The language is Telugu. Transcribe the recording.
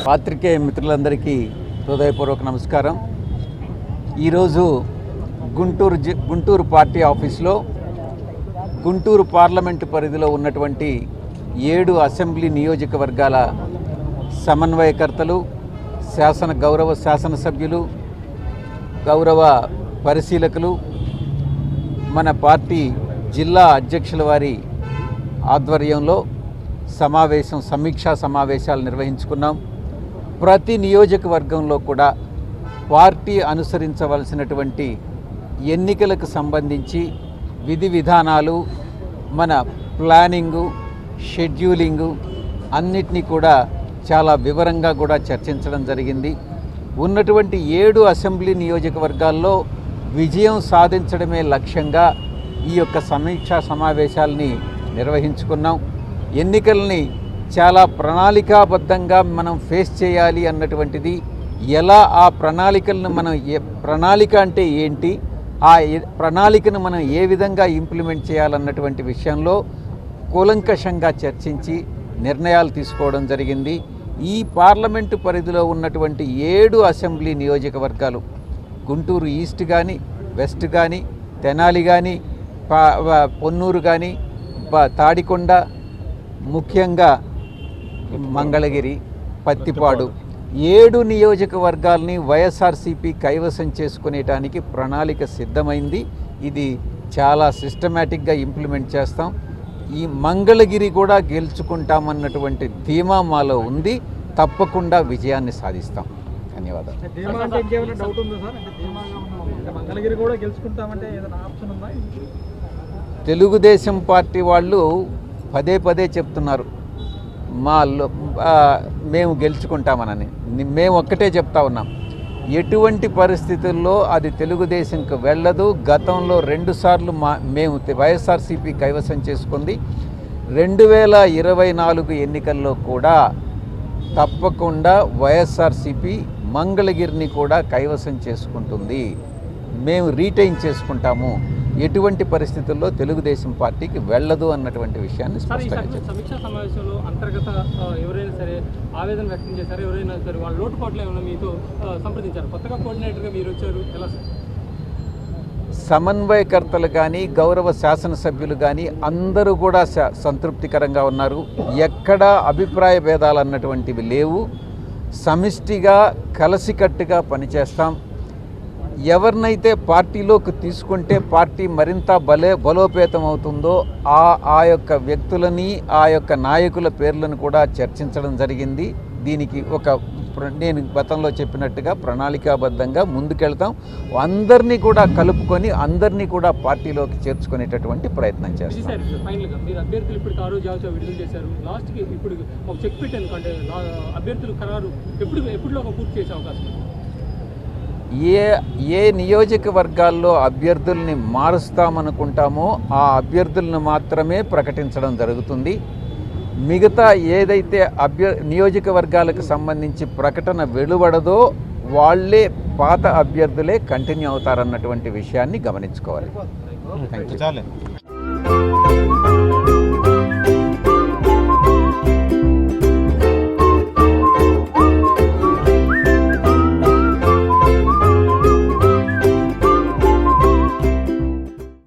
పాత్రికేయ మిత్రులందరికీ హృదయపూర్వక నమస్కారం. ఈరోజు గుంటూరు పార్టీ ఆఫీస్లో గుంటూరు పార్లమెంటు పరిధిలో ఉన్నటువంటి 7 అసెంబ్లీ నియోజకవర్గాల సమన్వయకర్తలు, గౌరవ శాసనసభ్యులు, గౌరవ పరిశీలకులు, మన పార్టీ జిల్లా అధ్యక్షుల వారి ఆధ్వర్యంలో సమీక్షా సమావేశాలు నిర్వహించుకున్నాం. ప్రతి నియోజకవర్గంలో కూడా పార్టీ అనుసరించవలసినటువంటి ఎన్నికలకు సంబంధించి విధి విధానాలు, మన ప్లానింగు, షెడ్యూలింగు అన్నిటినీ కూడా చాలా వివరంగా కూడా చర్చించడం జరిగింది. ఉన్నటువంటి 7 అసెంబ్లీ నియోజకవర్గాల్లో విజయం సాధించడమే లక్ష్యంగా ఈ యొక్క సమీక్షా సమావేశాలని నిర్వహించుకున్నాం. ఎన్నికల్ని చాలా ప్రణాళికాబద్ధంగా మనం ఫేస్ చేయాలి అన్నటువంటిది, ఎలా ఆ ప్రణాళికలను మనం ప్రణాళిక అంటే ఏంటి, ఆ ప్రణాళికను మనం ఏ విధంగా ఇంప్లిమెంట్ చేయాలన్నటువంటి విషయంలో కూలంకషంగా చర్చించి నిర్ణయాలు తీసుకోవడం జరిగింది. ఈ పార్లమెంటు పరిధిలో ఉన్నటువంటి 7 అసెంబ్లీ నియోజకవర్గాలు, గుంటూరు ఈస్ట్ కానీ, వెస్ట్ కానీ, తెనాలి కానీ, పొన్నూరు కానీ, తాడికొండ, ముఖ్యంగా మంగళగిరి, పత్తిపాడు 7 నియోజకవర్గాల్ని వైఎస్ఆర్సీపీ కైవసం చేసుకునేటానికి ప్రణాళిక సిద్ధమైంది. ఇది చాలా సిస్టమేటిక్గా ఇంప్లిమెంట్ చేస్తాం. ఈ మంగళగిరి కూడా గెలుచుకుంటామన్నటువంటి ధీమా మాలో ఉంది. తప్పకుండా విజయాన్ని సాధిస్తాం. ధన్యవాదాలు. తెలుగుదేశం పార్టీ వాళ్ళు పదే చెప్తున్నారు మేము గెలుచుకుంటామనని. మేము ఒక్కటే చెప్తా ఉన్నాం, ఎటువంటి పరిస్థితుల్లో అది తెలుగుదేశంకు వెళ్ళదు. గతంలో 2 సార్లు మేము వైఎస్ఆర్సీపీ కైవసం చేసుకుంది. 2024 ఎన్నికల్లో కూడా తప్పకుండా వైఎస్ఆర్సీపీ మంగళగిరిని కూడా కైవసం చేసుకుంటుంది. మేము రీటైన్ చేసుకుంటాము. ఎటువంటి పరిస్థితుల్లో తెలుగుదేశం పార్టీకి వెళ్ళదు అన్నటువంటి విషయాన్ని స్పష్టంగా చెప్పారు. సమీక్షా సమావేశంలో అంతర్గత ఎవరైనా సరే ఆవేదన వ్యక్తం చేశారు, ఎవరైనా సరే వాళ్ళ లోటుపాట్లు ఏమైనా మీతో సంప్రదించారు? కొత్తగా కోఆర్డినేటర్గా మీరు వచ్చారు, ఎలా సార్? సమన్వయకర్తలు కానీ, గౌరవ శాసనసభ్యులు కానీ అందరూ కూడా సంతృప్తికరంగా ఉన్నారు. ఎక్కడా అభిప్రాయ భేదాలు అన్నటువంటివి లేవు. సమిష్టిగా కలిసికట్టుగా పనిచేస్తాం. ఎవరినైతే పార్టీలోకి తీసుకుంటే పార్టీ మరింత బలోపేతం అవుతుందో ఆ యొక్క వ్యక్తులని, ఆ యొక్క నాయకుల పేర్లను కూడా చర్చించడం జరిగింది. దీనికి నేను గతంలో చెప్పినట్టుగా ప్రణాళికాబద్ధంగా ముందుకెళ్తాం. అందరినీ కూడా కలుపుకొని అందరినీ కూడా పార్టీలోకి చేర్చుకునేటటువంటి ప్రయత్నం చేస్తాం. ఫైనల్గా మీరు అభ్యర్థులు ఇప్పుడు కారు జాబితా విడుదల చేశారు. లాస్ట్కి ఇప్పుడు ఒక చెక్ పెట్టాను అంటే అభ్యర్థులు ఖరారు ఎప్పుడులో పూర్తి చేసే అవకాశం? ఏ నియోజకవర్గాల్లో అభ్యర్థుల్ని మారుస్తామనుకుంటామో ఆ అభ్యర్థులను మాత్రమే ప్రకటించడం జరుగుతుంది. మిగతా ఏదైతే నియోజకవర్గాలకు సంబంధించి ప్రకటన వెలువడదో వాళ్ళే పాత అభ్యర్థులే కంటిన్యూ అవుతారన్నటువంటి విషయాన్ని గమనించుకోవాలి. Thank you.